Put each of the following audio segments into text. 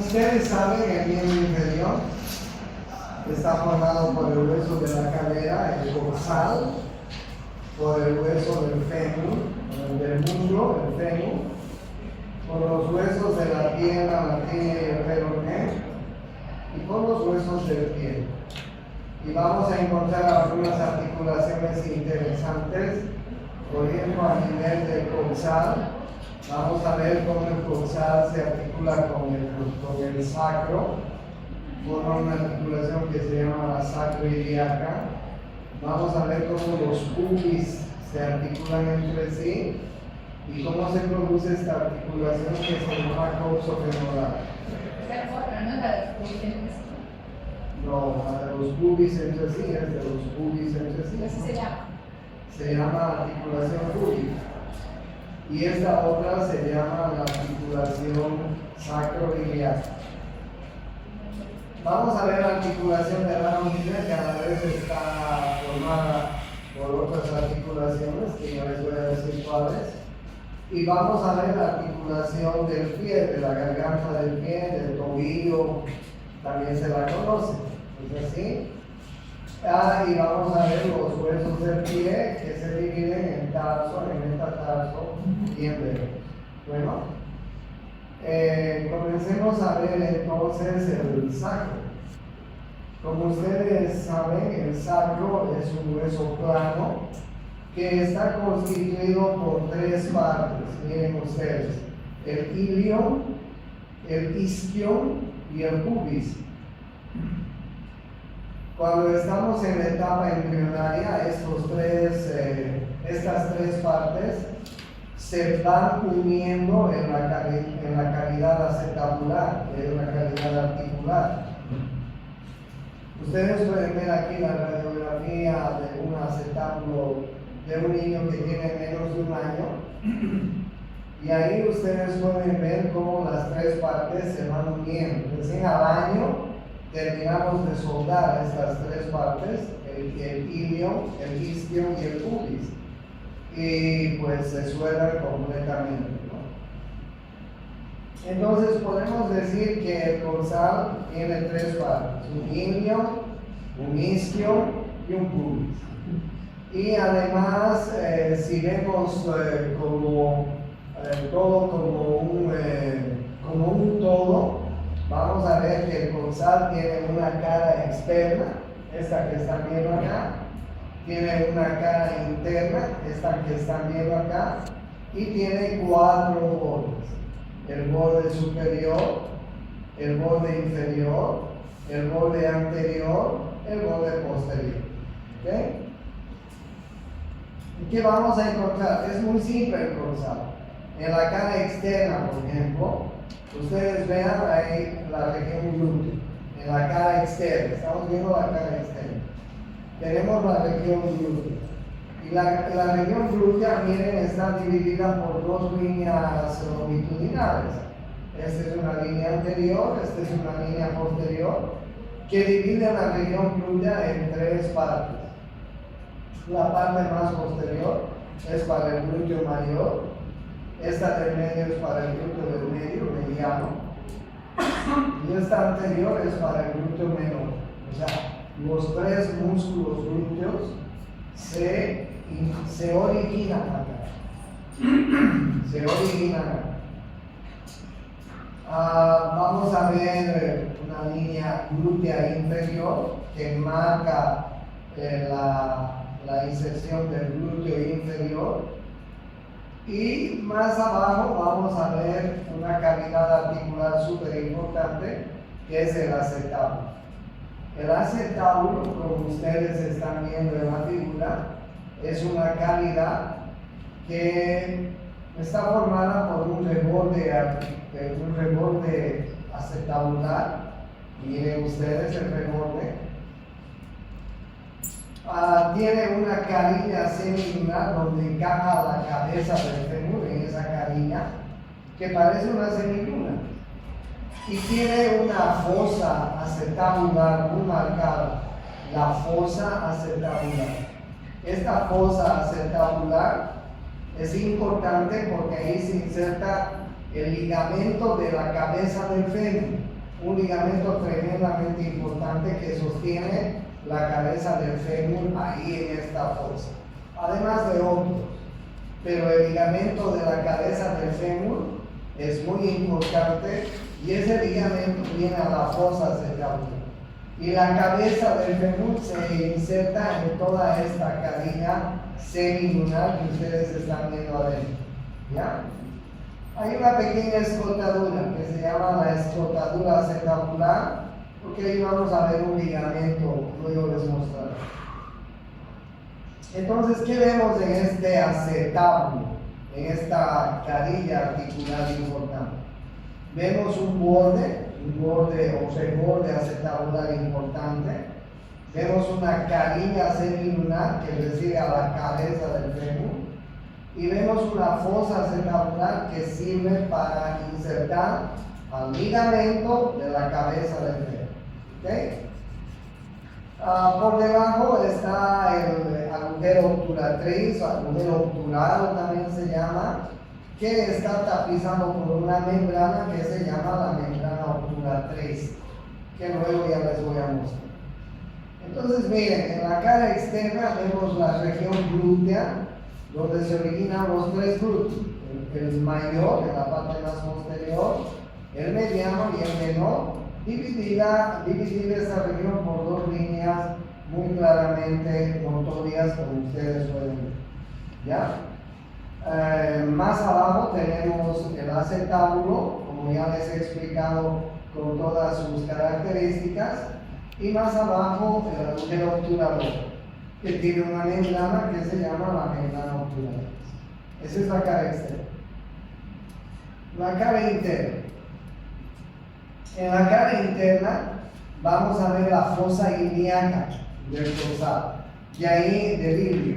ustedes saben, el miembro inferior está formado por el hueso de la cadera, el dorsal, por el hueso del fémur, del muslo, el fémur, por los huesos de la pierna, la tibia y el peroné, y por los huesos del pie. Y vamos a encontrar algunas articulaciones interesantes, por ejemplo, a nivel del coxal. Vamos a ver cómo el coxal se articula con el sacro, forma una articulación que se llama la sacroiliaca. Vamos a ver cómo los pubis se articulan entre sí y cómo se produce esta articulación que se llama coxofemoral. No, la de los pubis entre sí es de los pubis entre sí. ¿Así se llama? Se llama articulación púbica. Y esta otra se llama la articulación sacroiliaca. Vamos a ver la articulación de la rodilla, que a la vez está formada por otras articulaciones, que yo les voy a decir cuáles. Y vamos a ver la articulación del pie, de la garganta del pie, del tobillo, también se la conoce. ¿Es así? Y vamos a ver los huesos del pie que se dividen en tarso, en metatarso y en dedo. Bueno, comencemos a ver entonces el sacro. Como ustedes saben, el sacro es un hueso plano que está constituido por tres partes. Miren ustedes, el ilion, el isquion y el pubis. Cuando estamos en la etapa embrionaria, estas tres partes se van uniendo en la cavidad acetabular, que es la cavidad articular. Ustedes pueden ver aquí la radiografía de un acetábulo de un niño que tiene menos de un año. Y ahí ustedes pueden ver cómo las tres partes se van uniendo. Recién al año terminamos de soldar estas tres partes, el ilion, el isquion y el pubis, y pues se sueldan completamente, ¿no? Entonces podemos decir que el dorsal tiene tres partes, un ilion, un isquion y un pubis. Y además, si vemos todo como un todo, vamos a ver que el dorsal tiene una cara externa, esta que están viendo acá, tiene una cara interna, esta que están viendo acá, y tiene cuatro bordes: el borde superior, el borde inferior, el borde anterior, el borde posterior. ¿Okay? ¿Y qué vamos a encontrar? Es muy simple el dorsal. En la cara externa, por ejemplo, ustedes vean ahí la región glútea, en la cara externa, estamos viendo la cara externa. Tenemos la región glútea. Y la región glútea, miren, está dividida por dos líneas longitudinales. Esta es una línea anterior, esta es una línea posterior, que divide la región glútea en tres partes. La parte más posterior es para el glúteo mayor, esta del medio es para el glúteo del medio, mediano, y esta anterior es para el glúteo menor. O sea, los tres músculos glúteos se originan acá. Se originan acá. Vamos a ver una línea glútea inferior que marca la inserción del glúteo inferior. Y más abajo vamos a ver una cavidad articular súper importante, que es el acetábulo. El acetábulo, como ustedes están viendo en la figura, es una cavidad que está formada por un reborde acetabular. Miren ustedes el reborde. Tiene una carilla semilunar donde encaja la cabeza del fémur en esa carilla, que parece una semiluna. Y tiene una fosa acetabular muy marcada, la fosa acetabular. Esta fosa acetabular es importante porque ahí se inserta el ligamento de la cabeza del fémur, un ligamento tremendamente importante que sostiene la cabeza del fémur ahí en esta fosa, además de otros. Pero el ligamento de la cabeza del fémur es muy importante y ese ligamento viene a la fosa cervical. Y la cabeza del fémur se inserta en toda esta cadena semilunar que ustedes están viendo adentro. ¿Ya? Hay una pequeña escotadura que se llama la escotadura acetabular, porque ahí vamos a ver un ligamento, luego les mostraré. Entonces, ¿qué vemos en este acetábulo, en esta carilla articular importante? Vemos un borde acetabular importante. Vemos una carilla semilunar que recibe a la cabeza del fémur. Y vemos una fosa acetabular que sirve para insertar al ligamento de la cabeza del fémur. ¿Okay? Por debajo está el agujero obturatriz, o agujero obtural también se llama, que está tapizado por una membrana que se llama la membrana obturatriz, que luego ya les voy a mostrar. Entonces miren, en la cara externa vemos la región glútea, donde se originan los tres glúteos, el mayor en la parte más posterior, el mediano y el menor. Dividida esta región por dos líneas muy claramente notorias, como ustedes pueden ver. ¿Ya? Más abajo tenemos el acetábulo, como ya les he explicado, con todas sus características, y más abajo el agujero obturador, que tiene una membrana que se llama la membrana obturadora. Esa es la cara externa. La cara interna. En la cara interna vamos a ver la fosa ilíaca del dorsal, y ahí del ilio.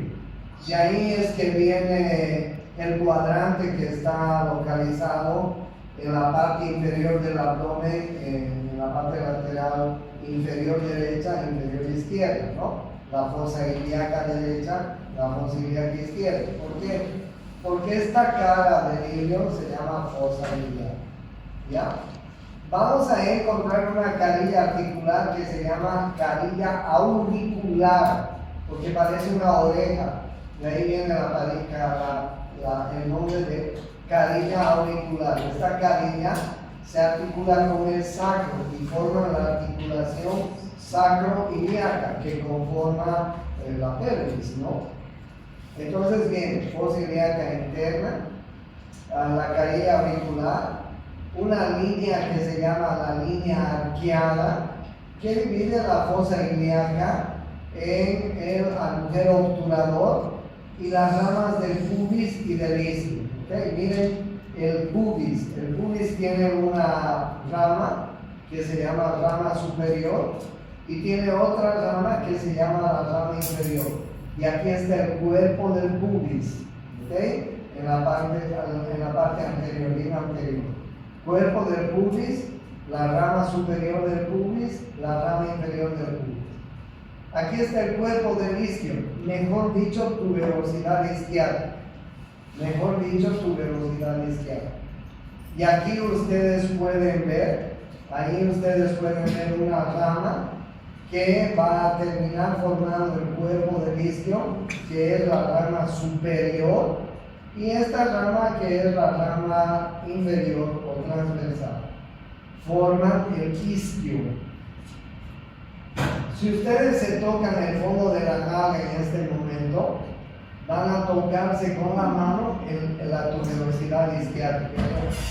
Y ahí es que viene el cuadrante que está localizado en la parte inferior del abdomen, en la parte lateral inferior derecha e inferior izquierda, ¿no? La fosa ilíaca derecha, la fosa ilíaca izquierda. ¿Por qué? Porque esta cara del ilio se llama fosa ilíaca. ¿Ya? Vamos a encontrar una carilla articular que se llama carilla auricular, porque parece una oreja. De ahí viene el nombre de carilla auricular. Esta carilla se articula con el sacro y forma la articulación sacro-ilíaca que conforma la pelvis, ¿no? Entonces viene fosa ilíaca interna, la carilla auricular, una línea que se llama la línea arqueada, que divide la fosa ilíaca en el agujero obturador y las ramas del pubis y del isquio. ¿Okay? Miren el pubis tiene una rama que se llama rama superior y tiene otra rama que se llama la rama inferior. Y aquí está el cuerpo del pubis, ¿okay? en la parte anterior, bien anterior. Cuerpo del pubis, la rama superior del pubis, la rama inferior del pubis. Aquí está el cuerpo del isquio, mejor dicho, tuberosidad isquial. Mejor dicho, tuberosidad isquial. Y aquí ustedes pueden ver, una rama que va a terminar formando el cuerpo del isquio, que es la rama superior, y esta rama que es la rama inferior o transversal. Forman el isquio. Si ustedes se tocan el fondo de la nalga en este momento, van a tocarse con la mano en la tuberosidad isquial.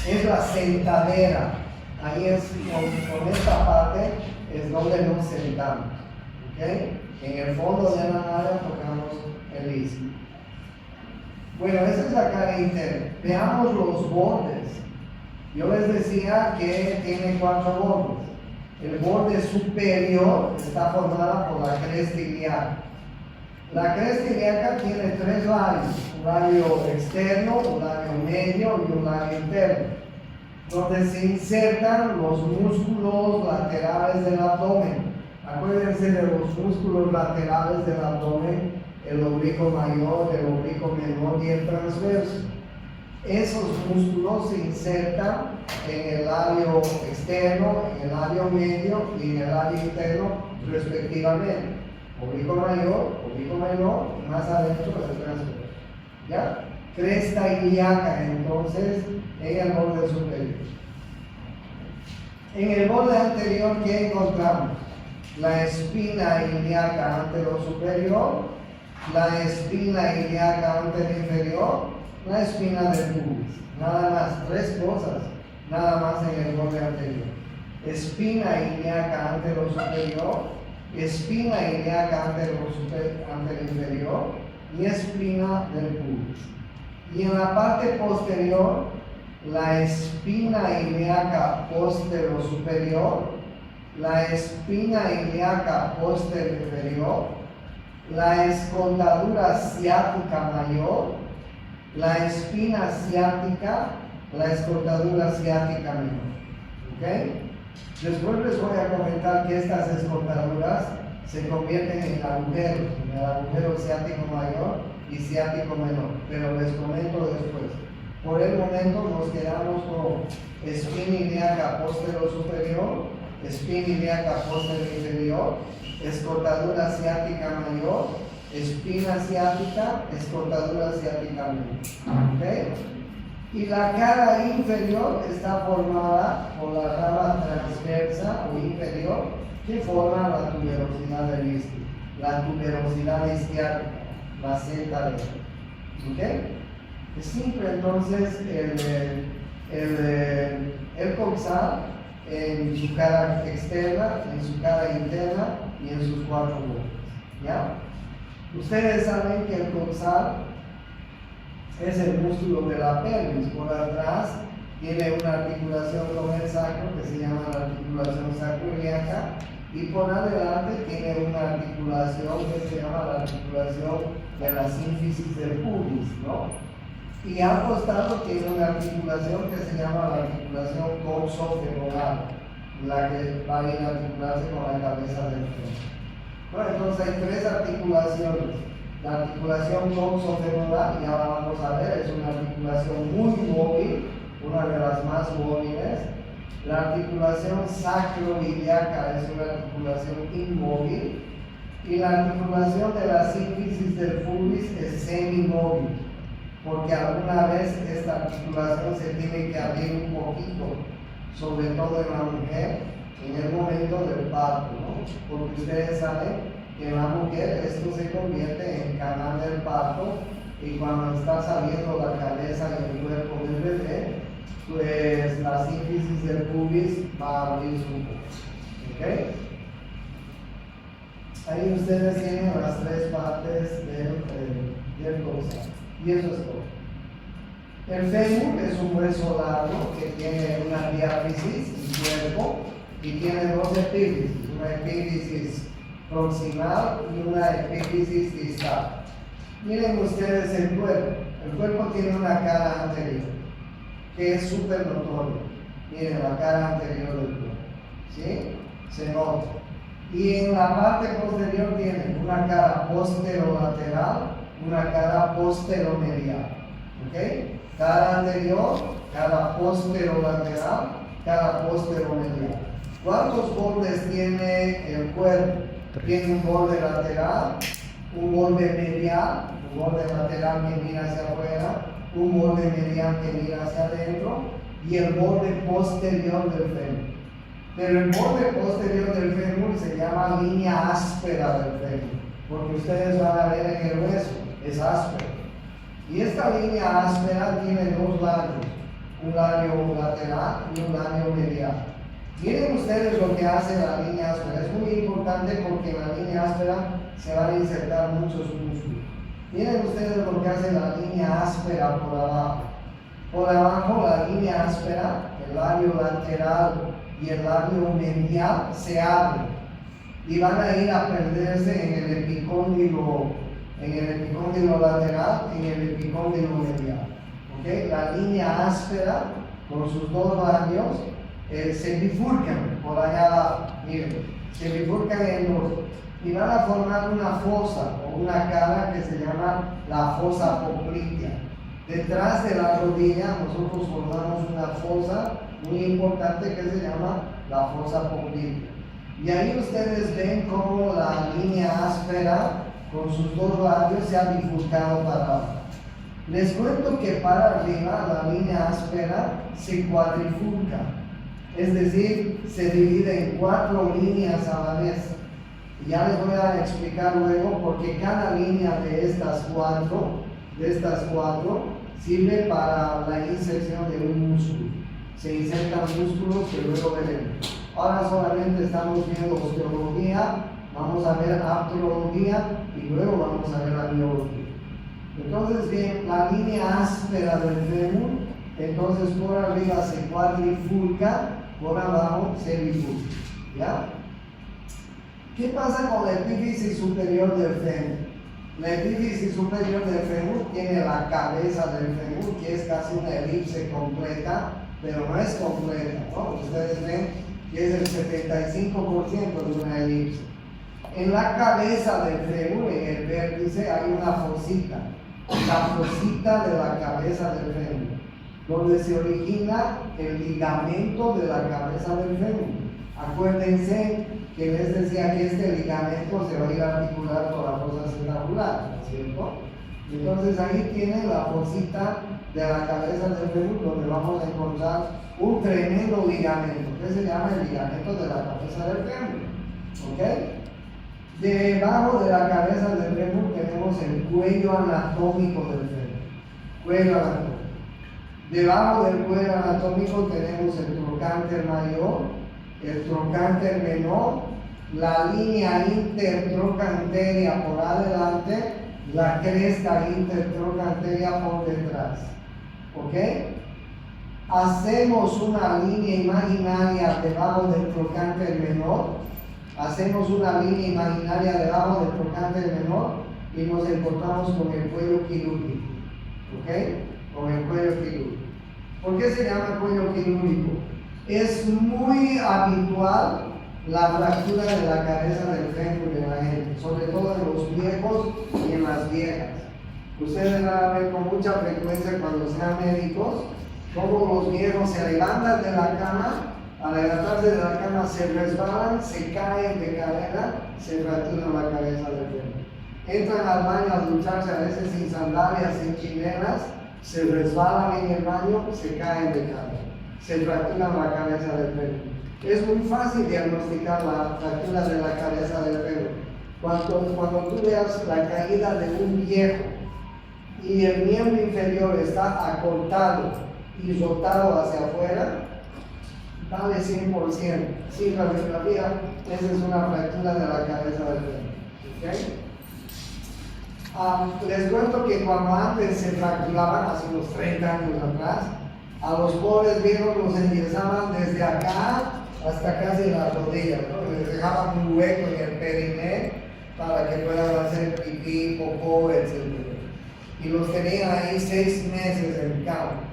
Es la sentadera. Ahí es con esta parte es donde nos sentamos. ¿Okay? En el fondo de la nalga tocamos el isquio. Bueno, esa es la cara interna. Veamos los bordes. Yo les decía que tiene 4 bordes. El borde superior está formada por la cresta ilíaca. La cresta ilíaca tiene 3 labios, un labio externo, un labio medio y un labio interno, donde se insertan los músculos laterales del abdomen. Acuérdense de los músculos laterales del abdomen, el oblicuo mayor, el oblicuo menor y el transverso. Esos músculos se insertan en el labio externo, en el labio medio y en el labio interno respectivamente. Oblicuo mayor, oblicuo menor, y más adentro el transverso. ¿Ya? Cresta ilíaca entonces en el borde superior. En el borde anterior, ¿qué encontramos? La espina ilíaca anterosuperior, la espina ilíaca anteroinferior, la espina del pubis. Nada más, tres cosas, nada más en el borde anterior. Espina ilíaca anterosuperior, espina ilíaca anteroinferior y espina del pubis. Y en la parte posterior, la espina ilíaca posterosuperior, la espina ilíaca posterior, la escotadura ciática mayor, la espina ciática, la escotadura ciática menor. ¿Ok? Después les voy a comentar que estas escotaduras se convierten en agujeros, en el agujero ciático mayor y ciático menor, pero les comento después. Por el momento nos quedamos con espina ilíaca posterior, espina ilíaca posterior, escotadura ciática mayor, espina ciática, escotadura ciática menor. ¿Okay? Y la cara inferior está formada por la rama transversa o inferior que forma la tuberosidad del isquio, la tuberosidad isquiática, la Z. ¿Okay? Es simple entonces el coxal en su cara externa, en su cara interna y en sus cuatro bordes. ¿Ya? Ustedes saben que el coxal es el músculo de la pelvis. Por atrás tiene una articulación con el sacro que se llama la articulación sacroiliaca y por adelante tiene una articulación que se llama la articulación de la sínfisis del pubis, ¿no? Y al costado tiene una articulación que se llama la articulación coxofemoral, la que va a ir a articularse con la cabeza del tronco. Bueno, entonces hay tres articulaciones. La articulación coxofemoral, ya la vamos a ver, es una articulación muy móvil, una de las más móviles. La articulación sacroiliaca es una articulación inmóvil. Y la articulación de la sínfisis del pubis es semimóvil, porque alguna vez esta articulación se tiene que abrir un poquito, sobre todo en la mujer, en el momento del parto, ¿no? Porque ustedes saben que en la mujer esto se convierte en canal del parto y cuando está saliendo la cabeza y el cuerpo del bebé, pues la sínfisis del pubis va a abrirse un poco. ¿Ok? Ahí ustedes tienen las tres partes del coxal. Y eso es todo. El fémur es un hueso largo que tiene una diáfisis y cuerpo y tiene dos epífisis, una epífisis proximal y una epífisis distal. Miren ustedes el cuerpo. El cuerpo tiene una cara anterior que es súper notoria. Miren la cara anterior del cuerpo. ¿Sí? Se nota. Y en la parte posterior tiene una cara posterolateral, una cara posteromedial. ¿Ok? Cara anterior, cara posterolateral, cara posteromedial. ¿Cuántos bordes tiene el cuerpo? Tiene un borde lateral, un borde medial, un borde lateral que mira hacia afuera, un borde medial que mira hacia adentro y el borde posterior del fémur. Pero el borde posterior del fémur se llama línea áspera del fémur, porque ustedes van a ver en el hueso, es áspero. Y esta línea áspera tiene dos labios, un labio lateral y un labio medial. Miren ustedes lo que hace la línea áspera, es muy importante porque en la línea áspera se van a insertar muchos músculos. Miren ustedes lo que hace la línea áspera por abajo. Por abajo la línea áspera, el labio lateral y el labio medial se abren y van a ir a perderse en el epicóndilo lateral y en el epicóndilo medial. ¿Okay? La línea áspera con sus dos labios se bifurcan por allá abajo, miren, se bifurcan en dos y van a formar una fosa o una cara que se llama la fosa poplitea. Detrás de la rodilla nosotros formamos una fosa muy importante que se llama la fosa poplítea. Y ahí ustedes ven cómo la línea áspera con sus dos lados se ha bifurcado para abajo. Les cuento que para arriba la línea áspera se cuadrifurca, es decir, se divide en 4 líneas a la vez. Y ya les voy a explicar luego porque cada línea de estas cuatro sirve para la inserción de un músculo. Se insertan músculos que luego veremos. Ahora solamente estamos viendo osteología, vamos a ver artrología y luego vamos a ver la biología. Entonces, bien, la línea áspera del fémur, entonces por arriba se cuadrifurca, por abajo se bifurca. ¿Ya? ¿Qué pasa con la epífisis superior del fémur? La epífisis superior del fémur tiene la cabeza del fémur, que es casi una elipse completa, pero no es completa, ¿no? Ustedes ven que es el 75% de una elipse. En la cabeza del fémur, en el vértice, hay una fosita, la fosita de la cabeza del fémur, donde se origina el ligamento de la cabeza del fémur. Acuérdense que les decía que este ligamento se va a ir a articular con la fosa acetabular, ¿no es cierto? Entonces ahí tiene la fosita de la cabeza del fémur, donde vamos a encontrar un tremendo ligamento, que se llama el ligamento de la cabeza del fémur. ¿Ok? Debajo de la cabeza del fémur tenemos el cuello anatómico del fémur. Cuello anatómico. Debajo del cuello anatómico tenemos el trocánter mayor, el trocánter menor, la línea intertrocanteria por adelante, la cresta intertrocanteria por detrás. ¿Ok? Hacemos una línea imaginaria debajo del trocánter menor, hacemos una línea imaginaria debajo del trocánter menor y nos encontramos con el cuello quirúrgico. ¿Ok? Con el cuello quirúrgico. ¿Por qué se llama cuello quirúrgico? Es muy habitual la fractura de la cabeza del fémur de la gente, sobre todo en los viejos y en las viejas. Ustedes van a ver con mucha frecuencia cuando sean médicos, cómo los viejos se levantan de la cama, al levantarse de la cama se resbalan, se caen de cadera, se fracturan la cabeza del fémur. Entran al baño a ducharse a veces sin sandalias, sin chinelas, se resbalan en el baño, se caen de cadera. Se fractura la cabeza del fémur. Es muy fácil diagnosticar la fractura de la cabeza del fémur. Cuando tú veas la caída de un viejo y el miembro inferior está acortado y rotado hacia afuera, vale 100%. Sí, la radiografía, esa es una fractura de la cabeza del fémur. ¿Okay? Les cuento que cuando antes se fracturaban, hace unos 30 años atrás, a los pobres viejos los enyesaban desde acá hasta casi las rodillas, ¿no? Les dejaban un hueco en el periné para que puedan hacer pipí, popó, etc. Y los tenían ahí 6 meses en cama.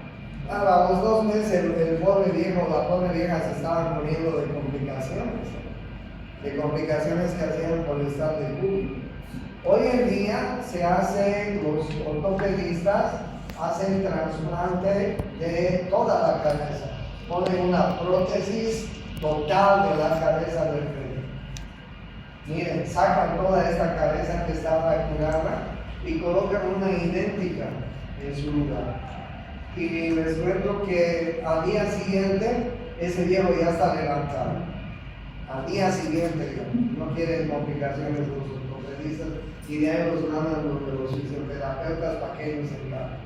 A los 2 meses el pobre viejo, la pobre vieja se estaban muriendo de complicaciones que hacían por estar de público. Hoy en día se hacen, los ortopedistas hacen trasplante de toda la cabeza, ponen una prótesis total de la cabeza del fémur. Miren, sacan toda esta cabeza que está fracturada y colocan una idéntica en su lugar. Y les cuento que al día siguiente ese viejo ya está levantado. Al día siguiente ya no quieren complicaciones de los ortopedistas y de ahí los mandan los fisioterapeutas para que ellos se encarguen.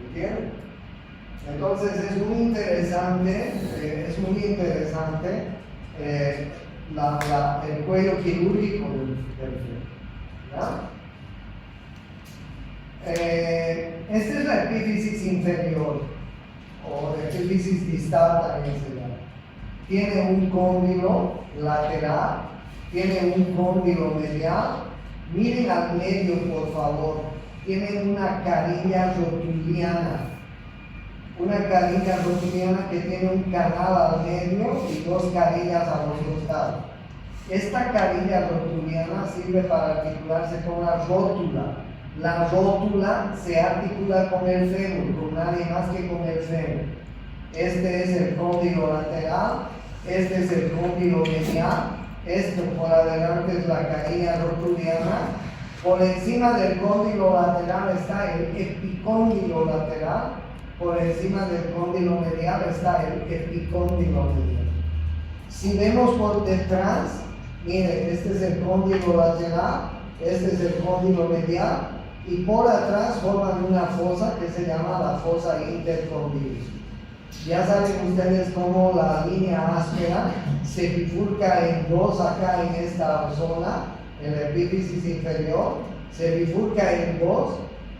¿Entienden? Entonces es muy interesante el cuello quirúrgico del fémur. Esta es la epífisis inferior o epífisis distal también se llama. Tiene un cóndilo lateral, tiene un cóndilo medial. Miren al medio, por favor. Tiene una carilla rotuliana. Una carilla rotuliana que tiene un canal al medio y 2 carillas a los costados. Esta carilla rotuliana sirve para articularse con la rótula. La rótula se articula con el fémur, con nadie más que con el fémur. Este es el cóndilo lateral, este es el cóndilo medial, esto por adelante es la carilla rotuliana. Por encima del cóndilo lateral está el epicóndilo lateral, por encima del cóndilo medial está el epicóndilo medial. Si vemos por detrás, miren, este es el cóndilo lateral, este es el cóndilo medial, y por atrás forman una fosa que se llama la fosa intercondylis. Ya saben ustedes cómo la línea áspera se bifurca en dos acá en esta zona, en la epífisis inferior, se bifurca en dos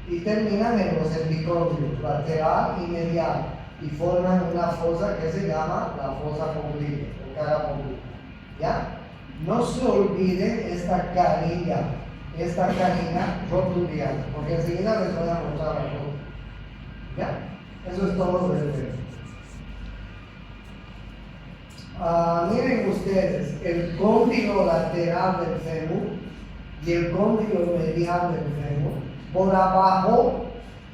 y terminan en los epicóndilos, lateral y medial, y forman una fosa que se llama la fosa conglia, o cara conglia. ¿Ya? No se olviden esta carilla rotuliana, porque enseguida les voy a mostrar la foto. ¿Ya? Eso es todo lo que miren ustedes, el cóndilo lateral del fémur y el cóndilo medial del fémur, por abajo,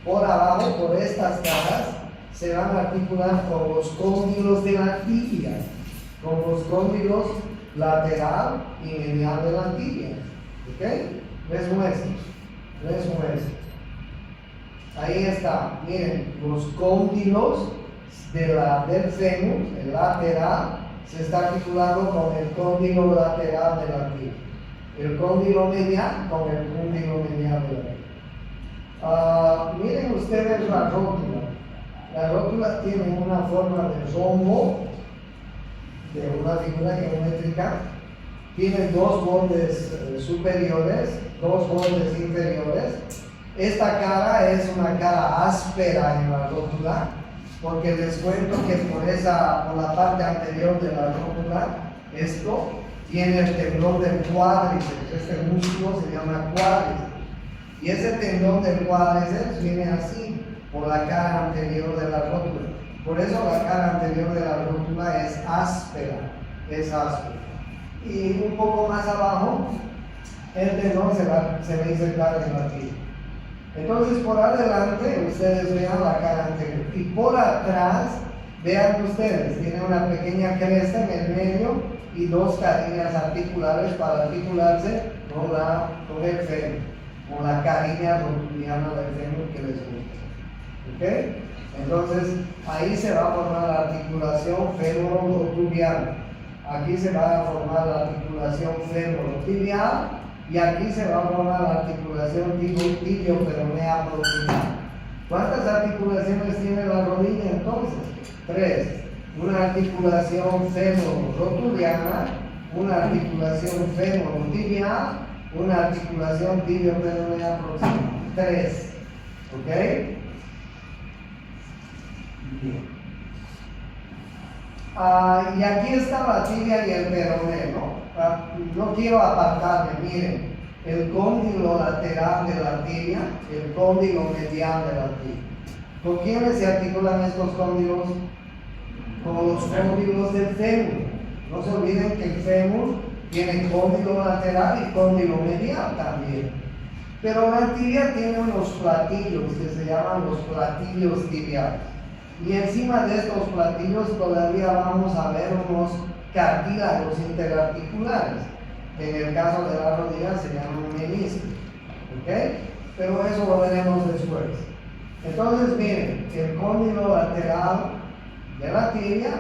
por estas caras, se van a articular con los cóndilos de la tibia, con los cóndilos lateral y medial de la tibia. ¿Ok? Les muestro. Ahí está, miren, los cóndilos del fémur, el lateral, se está articulando con el cóndilo lateral de la tibia. El cóndilo medial con el cóndilo medial de la tibia. Miren ustedes la rótula. La rótula tiene una forma de rombo, de una figura geométrica. Tiene dos bordes superiores, dos bordes inferiores. Esta cara es una cara áspera en la rótula, porque les cuento que por la parte anterior de la rótula, esto tiene el tendón del cuádriceps. Este músculo se llama cuádriceps. Y ese tendón del cuádriceps viene así, por la cara anterior de la rótula. Por eso la cara anterior de la rótula es áspera. Y un poco más abajo, el tendón se va a insertar en la tibia. Entonces por adelante ustedes vean la cara anterior y por atrás vean ustedes, tiene una pequeña cresta en el medio y dos carillas articulares para articularse con el fémur, con la carilla rotuliana del fémur que les gusta. ¿Ok? Entonces ahí se va a formar la articulación fémuro-rotuliana, aquí se va a formar la articulación fémuro-tibial, y aquí se va a formar la articulación tibio-peronea proximal. ¿Cuántas articulaciones tiene la rodilla entonces? 3. Una articulación fémuro-rotuliana, una articulación fémuro-tibial, una articulación tibio-peronea proximal. 3. ¿Ok? Bien. Y aquí está la tibia y el peroné, ¿no? No quiero apartarme, miren, el cóndilo lateral de la tibia, el cóndilo medial de la tibia. ¿Con quiénes se articulan estos cóndilos? Con los cóndilos del fémur. No se olviden que el fémur tiene cóndilo lateral y cóndilo medial también. Pero la tibia tiene unos platillos que se llaman los platillos tibiales. Y encima de estos platillos todavía vamos a ver unos cartílagos interarticulares, que en el caso de la rodilla se llaman meniscos. ¿Ok? Pero eso lo veremos después. Entonces miren, el cóndilo lateral de la tibia,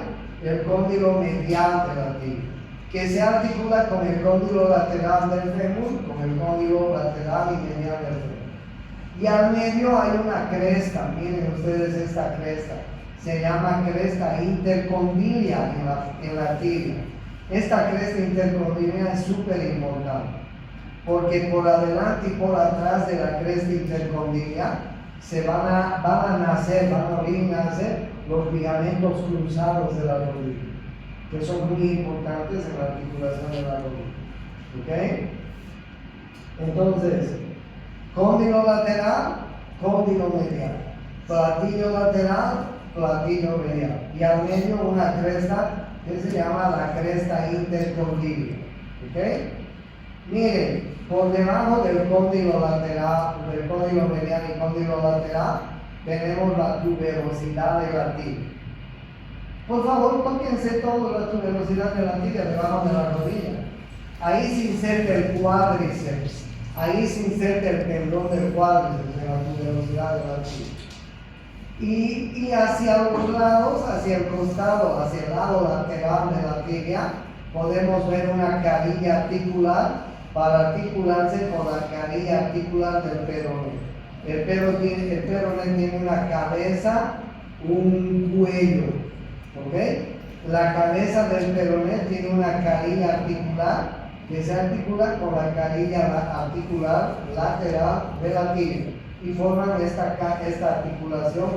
el cóndilo medial de la tibia, que se articula con el cóndilo lateral del fémur, con el cóndilo lateral y medial del fémur. Y al medio hay una cresta, miren ustedes esta cresta, se llama cresta intercondilia en la tibia. Esta cresta intercondilia es súper importante, porque por adelante y por atrás de la cresta intercondilia van a abrir y nacer los ligamentos cruzados de la rodilla, que son muy importantes en la articulación de la rodilla. ¿Ok? Entonces, cóndilo lateral, cóndilo medial, platillo lateral, platillo medial, y al medio una cresta que se llama la cresta intercondilia. ¿Ok? Miren, por debajo del cóndilo lateral, del cóndilo medial y cóndilo lateral, tenemos la tuberosidad de la tibia. Por favor, tóquense toda la tuberosidad de la tibia debajo de la rodilla. Ahí se inserta el cuádriceps, ahí se inserta el tendón del cuádriceps en la tuberosidad de la tibia. Y hacia los lados, hacia el costado, hacia el lado lateral de la tibia, podemos ver una carilla articular para articularse con la carilla articular del peroné. El peroné tiene una cabeza, un cuello, ¿ok? La cabeza del peroné tiene una carilla articular que se articula con la carilla articular lateral de la tibia y forman esta articulación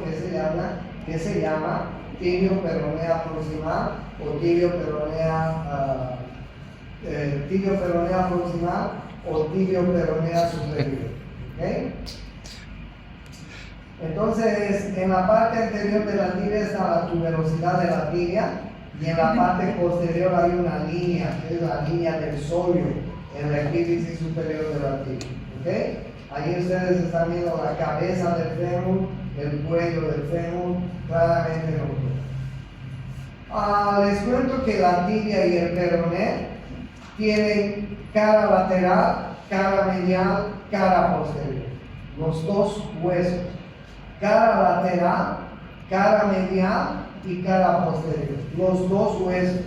que se llama tibio peronea proximal o tibio peronea proximal o tibio peronea superior. ¿Okay? Entonces, en la parte anterior de la tibia está la tuberosidad de la tibia y en la parte posterior hay una línea, que es la línea del sóleo en la epífisis superior de la tibia. ¿Okay? Ahí ustedes están viendo la cabeza del fémur, el cuello del fémur, claramente no. Les cuento que la tibia y el peroné tienen cara lateral, cara medial, cara posterior. Los dos huesos. Cara lateral, cara medial y cara posterior. Los dos huesos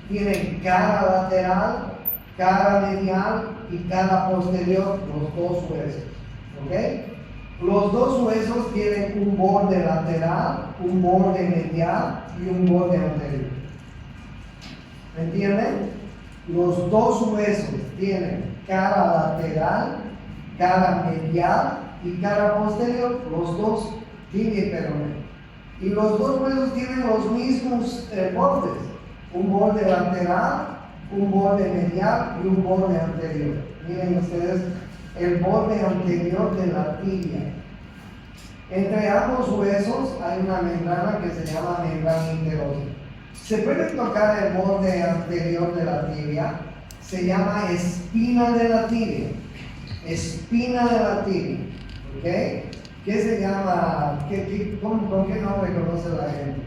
tienen cara lateral, cara medial y cara posterior, los dos huesos. ¿Ok? Los dos huesos tienen un borde lateral, un borde medial y un borde anterior. ¿Me entienden? Los dos huesos tienen cara lateral, cara medial y cara posterior, los dos, tibia y peroné. Y los dos huesos tienen los mismos bordes, un borde lateral, un borde medial y un borde anterior. Miren ustedes el borde anterior de la tibia. Entre ambos huesos hay una membrana que se llama membrana interósea. Se puede tocar el borde anterior de la tibia, se llama espina de la tibia. Espina de la tibia. ¿Ok? ¿Qué se llama? ¿Con qué nombre conoce la gente?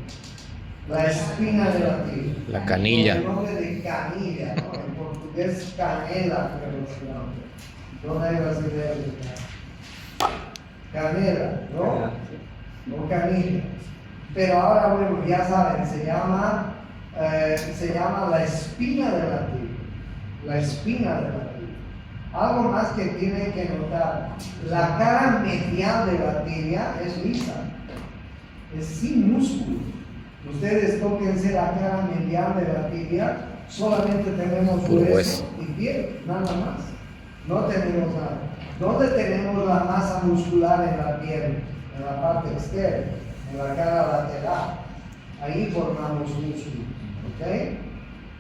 La espina de la tibia. La canilla. El nombre de canilla, ¿no? En portugués canela, pero se llama. No hay brasileños. Canela, ¿no? O canilla. Pero ahora, bueno, ya saben, se llama la espina de la tibia. La espina de la tibia. Algo más que tienen que notar, la cara medial de la tibia es lisa, es sin músculo. Ustedes tóquense la cara medial de la tibia, solamente tenemos hueso y piel, nada más. No tenemos nada. ¿Dónde tenemos la masa muscular en la piel? En la parte externa, en la cara lateral. Ahí formamos músculo. ¿Ok?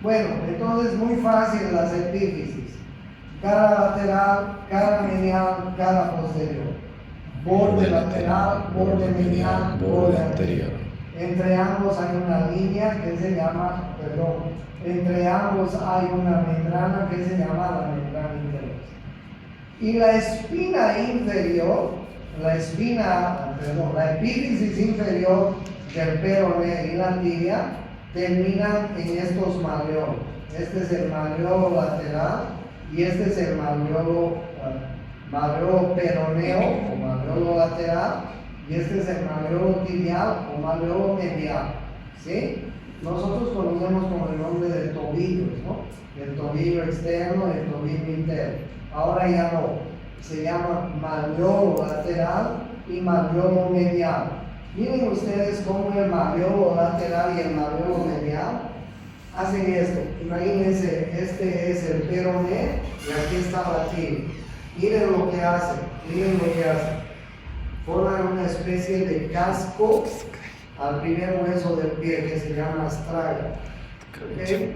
Bueno, entonces muy fácil las epífisis. Cara lateral, cara medial, cara posterior. Borde lateral, borde medial, borde anterior. Entre ambos hay una línea que se llama, entre ambos hay una membrana que se llama la membrana interósea. Y la espina inferior, la epífisis inferior del peroné y la tibia terminan en estos malleolos. Este es el malleolo lateral y este es el malleolo peroneo o malleolo lateral y este es el malleolo tibial o malleolo medial. ¿Sí? Nosotros conocemos con el nombre de tobillos, ¿no? El tobillo externo y el tobillo interno. Ahora ya no. Se llama malleolo lateral y malleolo medial. Miren ustedes cómo el malleolo lateral y el malleolo medial hacen esto. Imagínense, este es el peroné y aquí está la tibia. Miren lo que hacen, Forman una especie de casco al primer hueso del pie que se llama astraga. ¿Okay?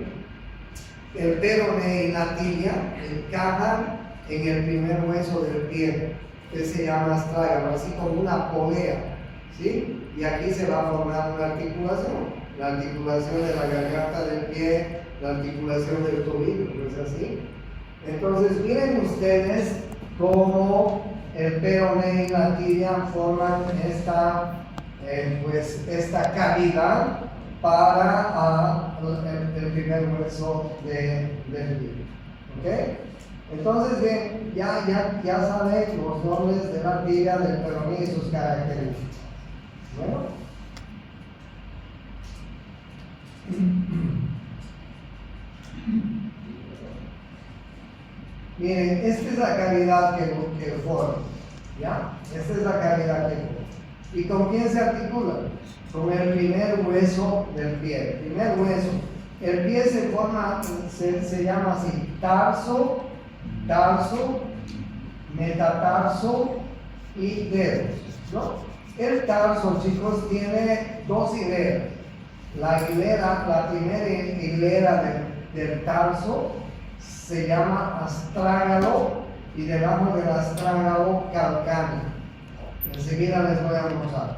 El peroné y la tibia encajan en el primer hueso del pie que se llama astraga, así como una polea. ¿Sí? Y aquí se va a formar una articulación. La articulación de la garganta del pie, la articulación del tobillo, ¿no es así? Entonces miren ustedes cómo el peroné y la tibia forman esta cavidad para el primer hueso del pie. ¿Ok? Entonces bien, ya saben los nombres de la tibia, del peroné y sus características. Bueno. Miren, esta es la cavidad que forma, ¿ya? Esta es la cavidad que forma. ¿Y con quién se articula? Con el primer hueso del pie. El primer hueso. El pie se forma, se llama así: tarso, metatarso y dedos, ¿no? El tarso, chicos, tiene dos hileras. La primera hilera del tarso se llama astrágalo y debajo del astrágalo calcáneo. Enseguida les voy a mostrar.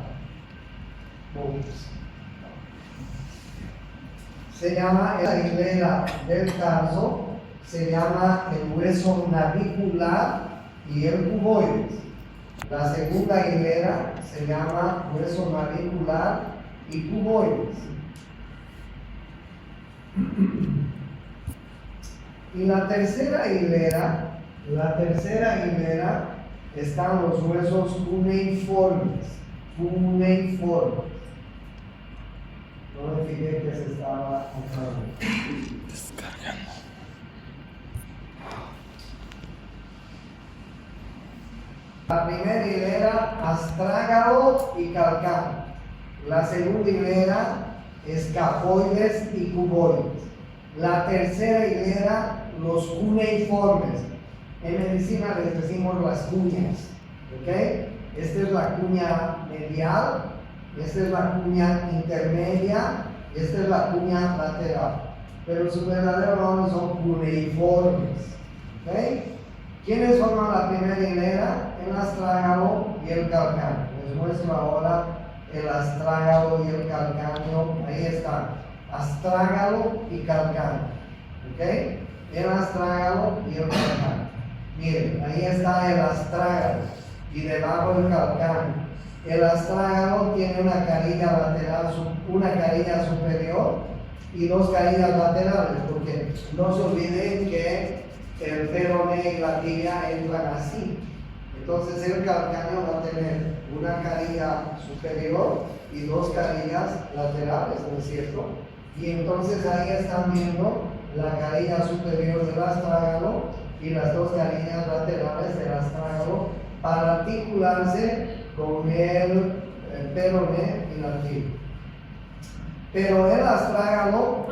Se llama la hilera del tarso, se llama el hueso navicular y el cuboides. La segunda hilera se llama hueso navicular y cuboides. Y la tercera hilera están los huesos cuneiformes. No me fijé que se estaba descargando. La primera hilera, astrágalo y calcáneo. La segunda hilera, escafoides y cuboides. La tercera hilera, los cuneiformes. En medicina les decimos las cuñas. ¿Ok? Esta es la cuña medial, esta es la cuña intermedia, esta es la cuña lateral. Pero su verdadero nombre son cuneiformes. ¿Ok? ¿Quiénes forman la primera hilera? El astrágalo y el calcáneo. Les muestro ahora el astrágalo y el calcáneo. Ahí están. Astrágalo y calcáneo. ¿Ok? El astrágalo y el calcáneo. Miren, ahí está el astrágalo y debajo el calcáneo. El astrágalo tiene una carilla lateral, una carilla superior y dos carillas laterales, porque no se olviden que el peroné y la tibia entran así. Entonces el calcáneo va a tener una carilla superior y dos carillas laterales, ¿no es cierto? Y entonces ahí están viendo la carilla superior del astrágalo y las dos carillas laterales del astrágalo para articularse con el peroné y la tibia. Pero el astrágalo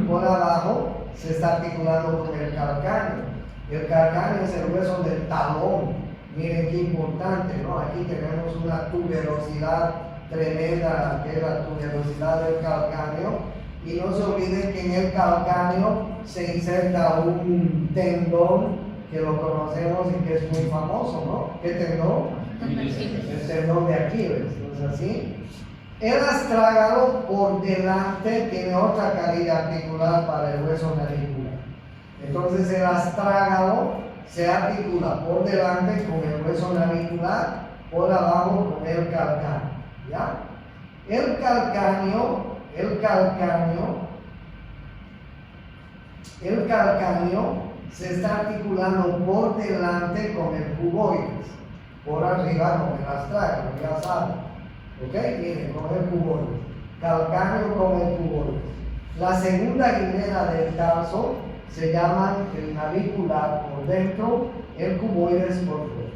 por abajo se está articulando con el calcáneo. El calcáneo es el hueso del talón. Miren qué importante, ¿no? Aquí tenemos una tuberosidad tremenda, que es la tuberosidad del calcáneo. Y no se olviden que en el calcáneo se inserta un tendón que lo conocemos y que es muy famoso, ¿no? ¿Qué tendón? El tendón de Aquiles, ¿no es así? El astrágalo por delante tiene otra carilla articular para el hueso navicular. Entonces el astrágalo se articula por delante con el hueso navicular, por abajo con el calcáneo, ¿ya? El calcáneo se está articulando por delante con el cuboides, por arriba con el astrágalo, ya saben. ¿Ok? Miren, con el cuboides. Calcáneo con el cuboides. La segunda hilera del tarso se llama el navicular por dentro, el cuboides por fuera.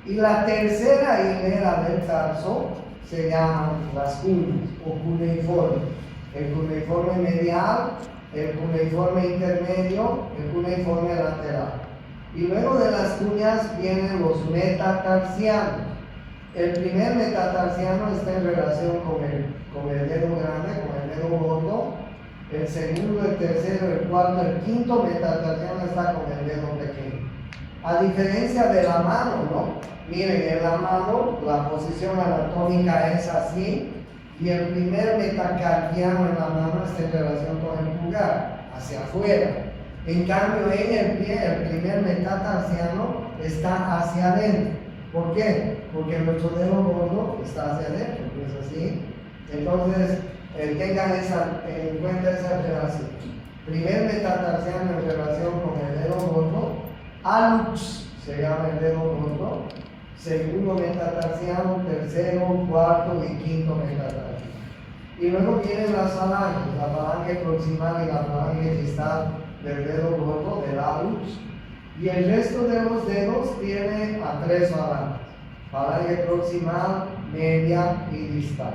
Y la tercera hilera del tarso se llaman las cuñas o cuneiformes. El cuneiforme medial, el cuneiforme intermedio, el cuneiforme lateral. Y luego de las cuñas vienen los metatarsianos. El primer metatarsiano está en relación con el dedo grande, con el dedo gordo. El segundo, el tercero, el cuarto, el quinto metatarsiano está con el dedo pequeño. A diferencia de la mano, ¿no? Miren, en la mano la posición anatómica es así y el primer metacarpiano en la mano está en relación con el pulgar, hacia afuera. En cambio, en el pie, el primer metatarsiano está hacia adentro. ¿Por qué? Porque nuestro dedo gordo está hacia adentro, ¿no es así? Entonces, tengan en cuenta esa relación. Primer metatarsiano en relación con el dedo gordo, hallux se llama el dedo gordo, segundo metatarsiano, tercero, cuarto y quinto metatarsiano. Y luego vienen las falanges, la falange proximal y la falange distal del dedo gordo, del hallux. Y el resto de los dedos tiene a tres falanges: falange proximal, media y distal.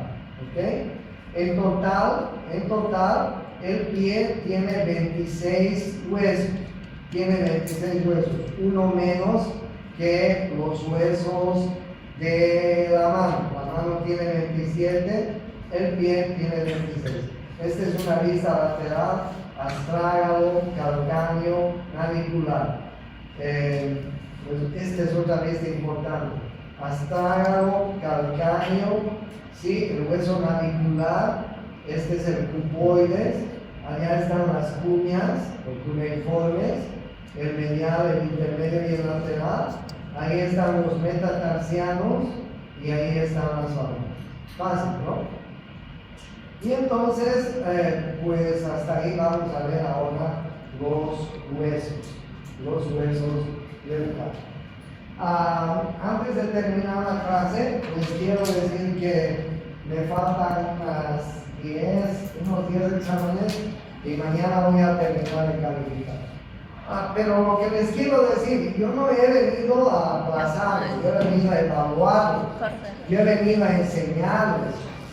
¿Okay? En total, el pie tiene 26 huesos. Tiene 26 huesos, uno menos que los huesos de la mano. La mano tiene 27, el pie tiene 26. Esta es una vista lateral: astrágalo, calcáneo, navicular. Pues esta es otra vista importante: astrágalo, calcáneo, ¿sí? El hueso navicular, este es el cuboides, allá están las cuñas, los cuneiformes, el medial, el intermedio y el lateral, ahí están los metatarsianos y ahí están las falanges. Fácil, ¿no? Y entonces, pues hasta ahí vamos a ver ahora los huesos del carpo. Antes de terminar la clase, les quiero decir que me faltan unos 10 exámenes y mañana voy a terminar de calificar. Pero lo que les quiero decir, yo no he venido a aplazar, yo he venido a evaluar, yo he venido a enseñarles.